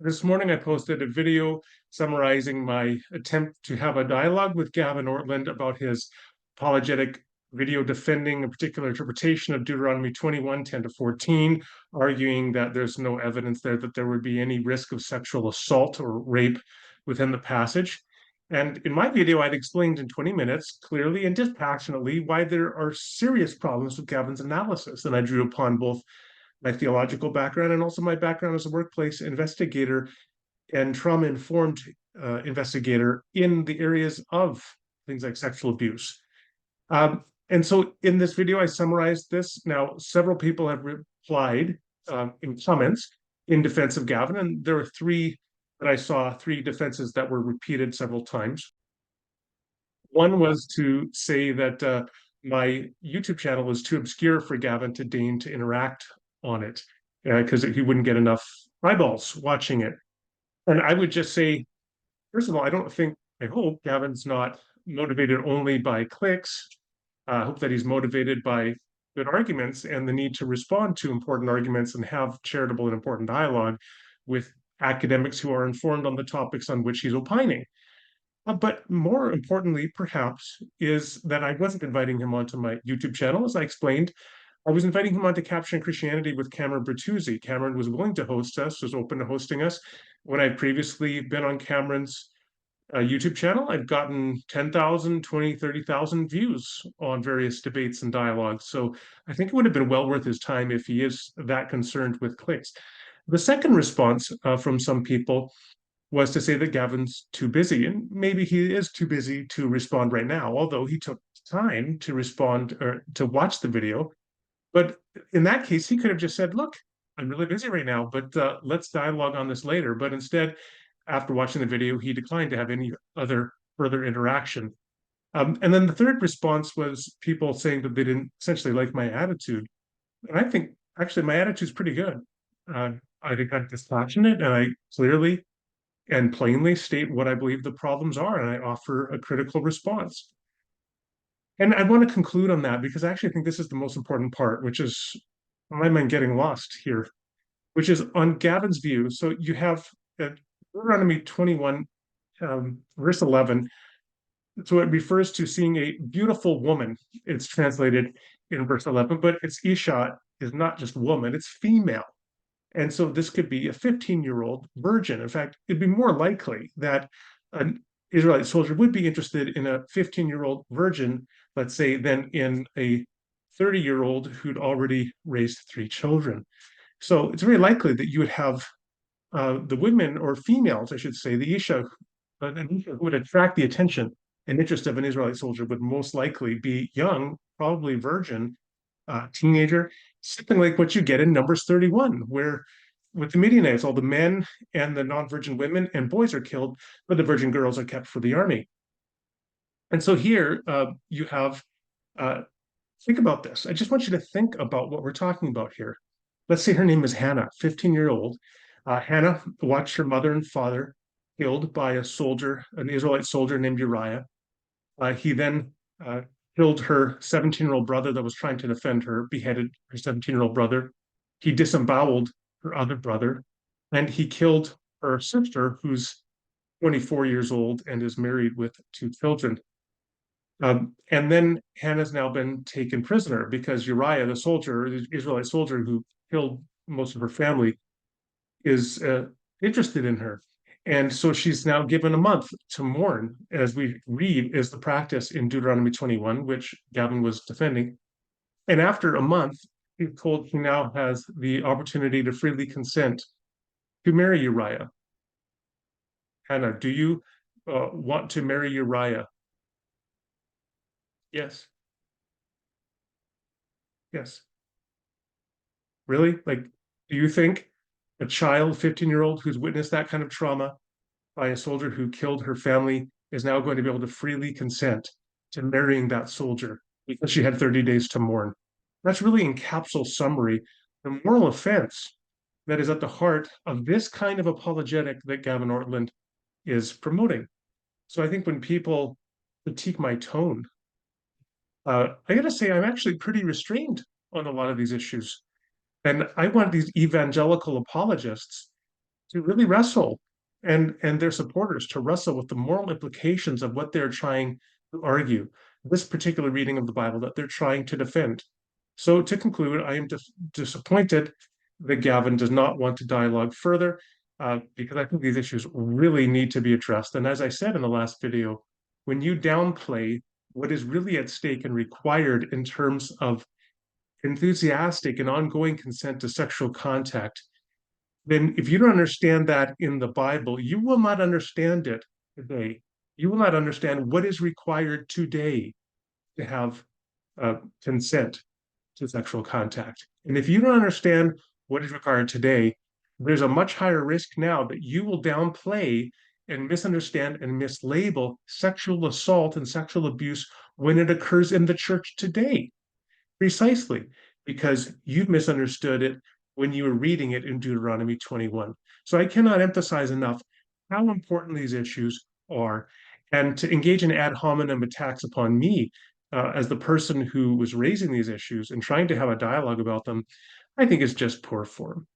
This morning, I posted a video summarizing my attempt to have a dialogue with Gavin Ortlund about his apologetic video defending a particular interpretation of Deuteronomy 21:10-14, arguing that there's no evidence there that there would be any risk of sexual assault or rape within the passage. And in my video, I'd explained in 20 minutes clearly and dispassionately why there are serious problems with Gavin's analysis. And I drew upon both my theological background and also my background as a workplace investigator and trauma-informed investigator in the areas of things like sexual abuse. And so in this video, I summarized this. Now, several people have replied in comments in defense of Gavin, and there were three that I saw, three defenses that were repeated several times. One was to say that my YouTube channel is too obscure for Gavin to deign to interact on it because he wouldn't get enough eyeballs watching it. And I would just say, first of all, I hope Gavin's not motivated only by clicks. I hope that he's motivated by good arguments and the need to respond to important arguments and have charitable and important dialogue with academics who are informed on the topics on which he's opining. But more importantly, perhaps, is that I wasn't inviting him onto my YouTube channel. As I explained, I was inviting him onto Capturing Christianity with Cameron Bertuzzi. Cameron was willing to host us, was open to hosting us. When I'd previously been on Cameron's YouTube channel, I'd gotten 10,000, 20, 30,000 views on various debates and dialogues. So I think it would have been well worth his time if he is that concerned with clicks. The second response from some people was to say that Gavin's too busy, and maybe he is too busy to respond right now, although he took time to respond or to watch the video. But in that case, he could have just said, look, I'm really busy right now, but let's dialogue on this later. But instead, after watching the video, he declined to have any other further interaction. And then the third response was people saying that they didn't essentially like my attitude. And I think actually my attitude's pretty good. I think I'm dispassionate and I clearly and plainly state what I believe the problems are, and I offer a critical response. And I want to conclude on that because I actually think this is the most important part, which is, in my mind, getting lost here, which is on Gavin's view. So you have Deuteronomy 21, verse 11. So it refers to seeing a beautiful woman. It's translated in verse 11, but it's Isha is not just woman, it's female. And so this could be a 15-year-old virgin. In fact, it'd be more likely that an Israelite soldier would be interested in a 15-year-old virgin, let's say, than in a 30-year-old who'd already raised three children. So it's very likely that you would have the women or females, I should say, the Isha, who would attract the attention and interest of an Israelite soldier would most likely be young, probably virgin, teenager, something like what you get in Numbers 31, where with the Midianites, all the men and the non-virgin women and boys are killed, but the virgin girls are kept for the army. And so here you have, think about this. I just want you to think about what we're talking about here. Let's say her name is Hannah, 15-year-old. Hannah watched her mother and father killed by a soldier, an Israelite soldier named Uriah. He then killed her 17-year-old brother that was trying to defend her, beheaded her 17-year-old brother. He disemboweled her other brother, and he killed her sister, who's 24 years old and is married with two children. And then Hannah's now been taken prisoner because Uriah, the soldier, the Israelite soldier who killed most of her family, is interested in her. And so she's now given a month to mourn, as we read is the practice in Deuteronomy 21, which Gavin was defending. And after a month, he's told he now has the opportunity to freely consent to marry Uriah. Hannah, do you want to marry Uriah? Yes. Yes. Really? Like, do you think a child, 15-year-old, who's witnessed that kind of trauma by a soldier who killed her family is now going to be able to freely consent to marrying that soldier because she had 30 days to mourn? That's really, in capsule summary, the moral offense that is at the heart of this kind of apologetic that Gavin Ortlund is promoting. So I think when people critique my tone, I got to say, I'm actually pretty restrained on a lot of these issues. And I want these evangelical apologists to really wrestle, and their supporters to wrestle with the moral implications of what they're trying to argue, this particular reading of the Bible that they're trying to defend. So to conclude, I am disappointed that Gavin does not want to dialogue further, because I think these issues really need to be addressed. And as I said in the last video, when you downplay what is really at stake and required in terms of enthusiastic and ongoing consent to sexual contact, then if you don't understand that in the Bible, you will not understand it today. You will not understand what is required today to have consent to sexual contact. And if you don't understand what is required today, there's a much higher risk now that you will downplay and misunderstand and mislabel sexual assault and sexual abuse when it occurs in the church today. Precisely because you've misunderstood it when you were reading it in Deuteronomy 21. So I cannot emphasize enough how important these issues are. And to engage in ad hominem attacks upon me as the person who was raising these issues and trying to have a dialogue about them, I think is just poor form.